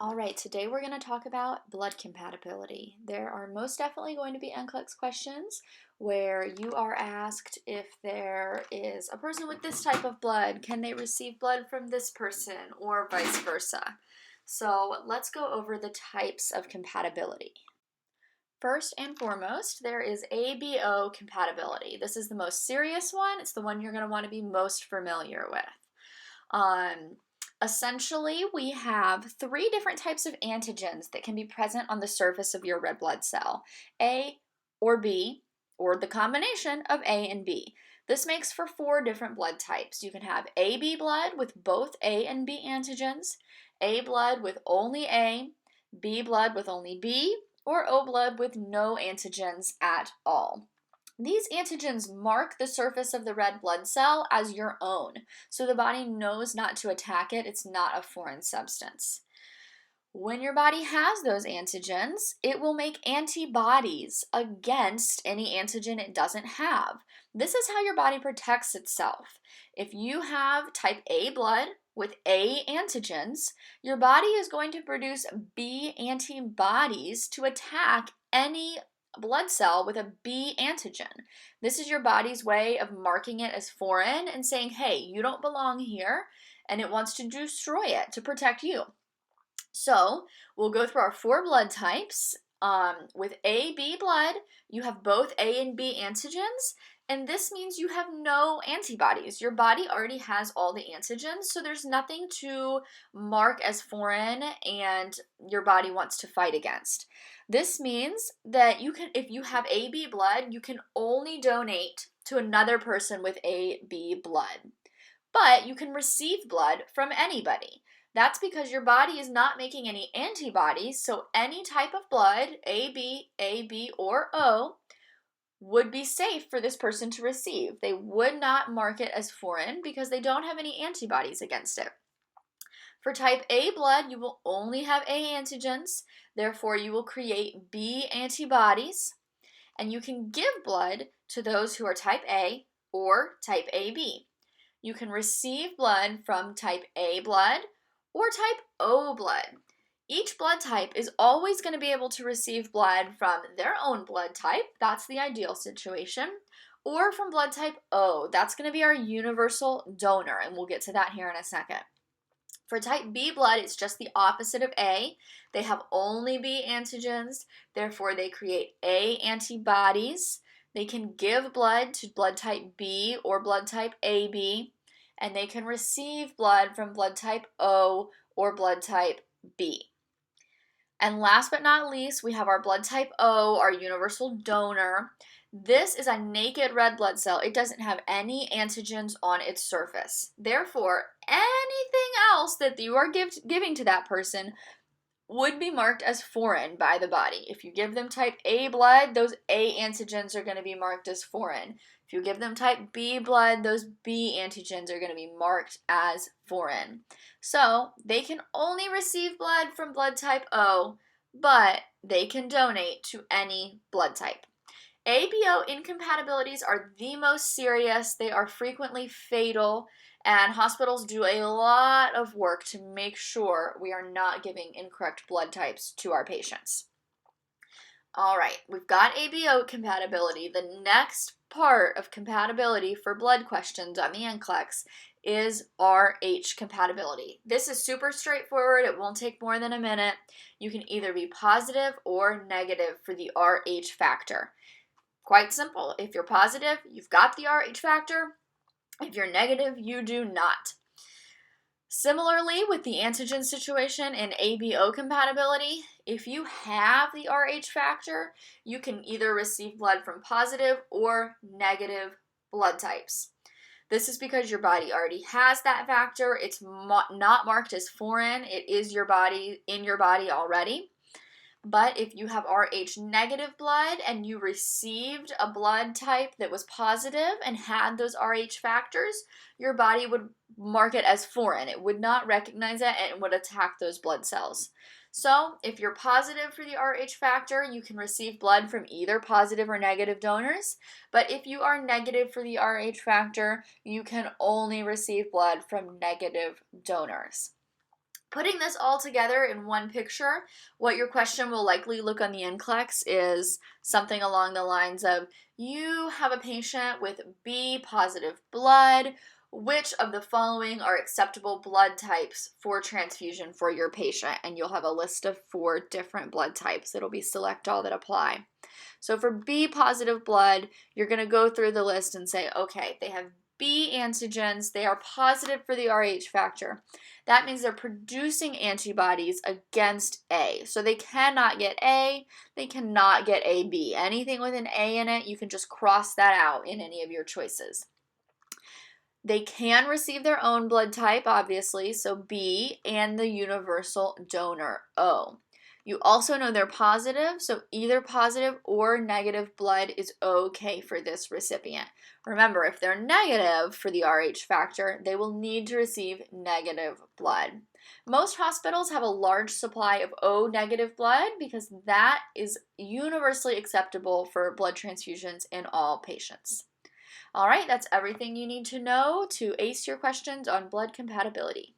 All right, today we're going to talk about blood compatibility. There are most definitely going to be NCLEX questions where you are asked if there is a person with this type of blood, can they receive blood from this person or vice versa? So let's go over the types of compatibility. First and foremost, there is ABO compatibility. This is the most serious one. It's the one you're going to want to be most familiar with. Um, Essentially, we have three different types of antigens that can be present on the surface of your red blood cell, A or B, or the combination of A and B. This makes for four different blood types. You can have AB blood with both A and B antigens, A blood with only A, B blood with only B, or O blood with no antigens at all. These antigens mark the surface of the red blood cell as your own, so the body knows not to attack it. It's not a foreign substance. When your body has those antigens, it will make antibodies against any antigen it doesn't have. This is how your body protects itself. If you have type A blood with A antigens, your body is going to produce B antibodies to attack any blood cell with a B antigen. This is your body's way of marking it as foreign and saying, hey, you don't belong here, and it wants to destroy it to protect you. So we'll go through our four blood types. With AB blood, you have both A and B antigens, and this means you have no antibodies. Your body already has all the antigens, so there's nothing to mark as foreign and your body wants to fight against. This means that you can, if you have AB blood, you can only donate to another person with AB blood. But you can receive blood from anybody. That's because your body is not making any antibodies, so any type of blood, AB, or O, would be safe for this person to receive. They would not mark it as foreign because they don't have any antibodies against it. For type A blood, you will only have A antigens, therefore you will create B antibodies, and you can give blood to those who are type A or type AB. You can receive blood from type A blood or type O blood. Each blood type is always going to be able to receive blood from their own blood type, that's the ideal situation, or from blood type O, that's going to be our universal donor, and we'll get to that here in a second. For type B blood, it's just the opposite of A. They have only B antigens, therefore they create A antibodies. They can give blood to blood type B or blood type AB, and they can receive blood from blood type O or blood type B. And last but not least, we have our blood type O, our universal donor. This is a naked red blood cell. It doesn't have any antigens on its surface. Therefore, anything else that you are giving to that person would be marked as foreign by the body. If you give them type A blood, those A antigens are going to be marked as foreign. If you give them type B blood, those B antigens are going to be marked as foreign. So they can only receive blood from blood type O, but they can donate to any blood type. ABO incompatibilities are the most serious. They are frequently fatal, and hospitals do a lot of work to make sure we are not giving incorrect blood types to our patients. All right, we've got ABO compatibility. The next part of compatibility for blood questions on the NCLEX is RH compatibility. This is super straightforward. It won't take more than a minute. You can either be positive or negative for the RH factor. Quite simple. If you're positive, you've got the RH factor. If you're negative, you do not. Similarly, with the antigen situation in ABO compatibility, if you have the RH factor, you can either receive blood from positive or negative blood types. This is because your body already has that factor. It's not marked as foreign. It is your body, in your body already. But if you have Rh negative blood and you received a blood type that was positive and had those Rh factors, your body would mark it as foreign. It would not recognize it and it would attack those blood cells. So if you're positive for the Rh factor, you can receive blood from either positive or negative donors. But if you are negative for the Rh factor, you can only receive blood from negative donors. Putting this all together in one picture, what your question will likely look on the NCLEX is something along the lines of, you have a patient with B positive blood. Which of the following are acceptable blood types for transfusion for your patient? And you'll have a list of 4 different blood types. It'll be select all that apply. So for B positive blood, you're going to go through the list and say, okay, they have B antigens, they are positive for the Rh factor. That means they're producing antibodies against A. So they cannot get A, they cannot get AB. Anything with an A in it, you can just cross that out in any of your choices. They can receive their own blood type, obviously, so B, and the universal donor, O. You also know they're positive, so either positive or negative blood is okay for this recipient. Remember, if they're negative for the Rh factor, they will need to receive negative blood. Most hospitals have a large supply of O negative blood because that is universally acceptable for blood transfusions in all patients. All right, that's everything you need to know to ace your questions on blood compatibility.